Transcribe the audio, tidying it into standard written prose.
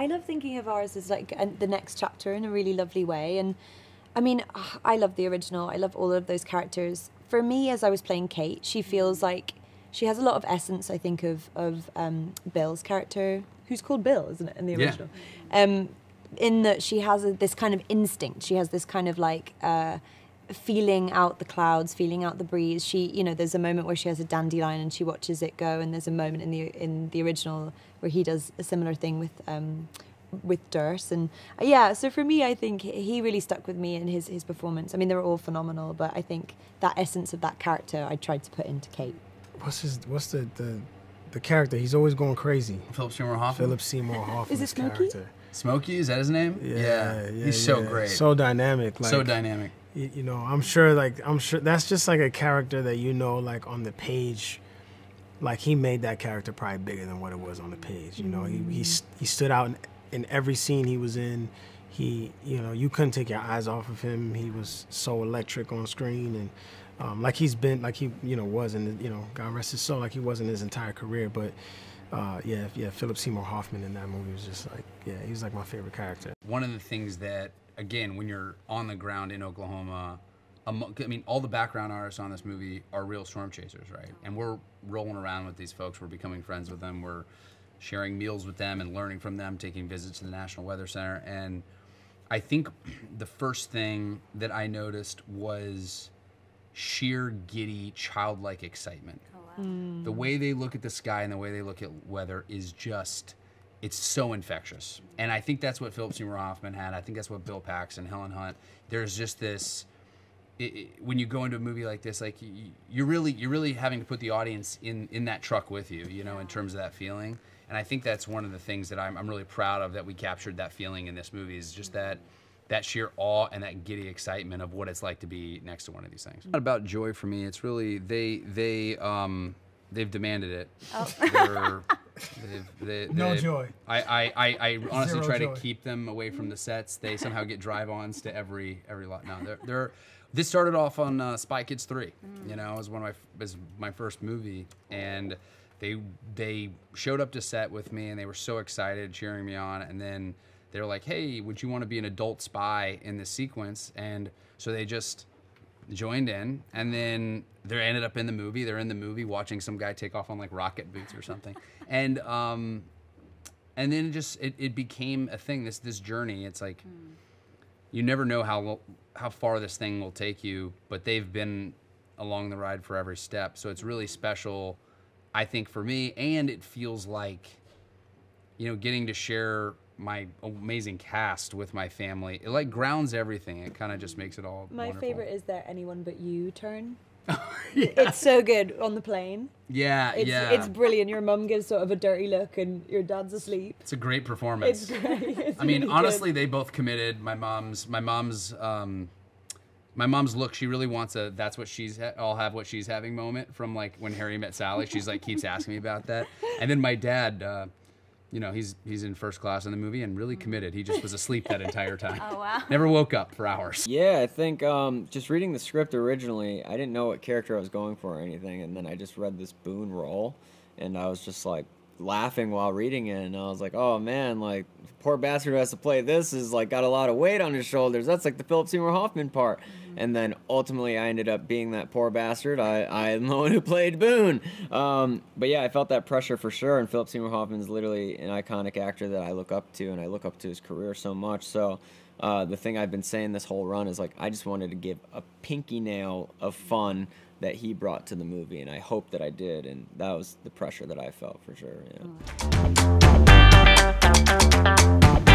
I love thinking of ours as like the next chapter in a really lovely way. And I mean, I love the original. I love all of those characters. For me, as I was playing Kate, she feels like she has a lot of essence, I think, of Bill's character, who's called Bill, isn't it, in the original? Yeah. In that she has this kind of instinct. She has this kind of like feeling out the clouds, feeling out the breeze. She, you know, there's a moment where she has a dandelion and she watches it go, and there's a moment in the original where he does a similar thing with Durst. And yeah, so for me, I think he really stuck with me in his performance. I mean, they were all phenomenal, but I think that essence of that character I tried to put into Kate. What's the character? He's always going crazy. Philip Seymour Hoffman? Philip Seymour Hoffman's Is it Smokey? character. Smokey, is that his name? Yeah. He's so great. So dynamic. Like, so dynamic. You know, I'm sure that's just like a character that, you know, like on the page, like he made that character probably bigger than what it was on the page. You know, he stood out in every scene he was in. He, you know, you couldn't take your eyes off of him. He was so electric on screen, and like he was in, you know, God rest his soul, like he was in his entire career. But Philip Seymour Hoffman in that movie was just like, he was like my favorite character. One of the things that, again, when you're on the ground in Oklahoma, I mean, all the background artists on this movie are real storm chasers, right? And we're rolling around with these folks. We're becoming friends with them. We're sharing meals with them and learning from them, taking visits to the National Weather Center. And I think the first thing that I noticed was sheer giddy, childlike excitement. Oh, wow. The way they look at the sky and the way they look at weather is just... it's so infectious. And I think that's what Philip Seymour Hoffman had. I think that's what Bill Paxton, Helen Hunt. There's just this, when you go into a movie like this, like you're really having to put the audience in that truck with you, you know, in terms of that feeling. And I think that's one of the things that I'm really proud of, that we captured that feeling in this movie, is just that sheer awe and that giddy excitement of what it's like to be next to one of these things. It's not about joy for me. It's really, they've demanded it. Oh. No joy. I honestly Zero try joy. to keep them away from the sets. They somehow get drive-ons to every lot. No, this started off on Spy Kids 3. You know, it was my first movie, and they showed up to set with me, and they were so excited, cheering me on. And then they were like, "Hey, would you want to be an adult spy in this sequence?" And so they just joined in, and then they ended up in the movie. They're in the movie watching some guy take off on like rocket boots or something, and then it became a thing. This journey. It's like you never know how far this thing will take you, but they've been along the ride for every step. So it's really special, I think, for me, and it feels like, you know, getting to share my amazing cast with my family. It like grounds everything. It kind of just makes it all My wonderful. favorite is their Anyone But You turn. Yeah. It's so good on the plane. Yeah, It's brilliant. Your mum gives sort of a dirty look and your dad's asleep. It's a great performance. It's great. It's I mean, really honestly, good. they both committed. My mom's look. She really wants a "that's what she's I'll have what she's having" moment from like When Harry Met Sally. She's like keeps asking me about that. And then my dad, you know, he's in first class in the movie and really committed. He just was asleep that entire time. Oh, wow. Never woke up for hours. Yeah, I think just reading the script originally, I didn't know what character I was going for or anything, and then I just read this Boone role, and I was just like laughing while reading it, and I was like, oh man, like poor bastard who has to play this is like got a lot of weight on his shoulders. That's like the Philip Seymour Hoffman part. And then ultimately I ended up being that poor bastard. I am the one who played Boone. But yeah, I felt that pressure for sure, and Philip Seymour Hoffman is literally an iconic actor that I look up to, and I look up to his career so much. So the thing I've been saying this whole run is like, I just wanted to give a pinky nail of fun that he brought to the movie, and I hope that I did, and that was the pressure that I felt for sure. Yeah.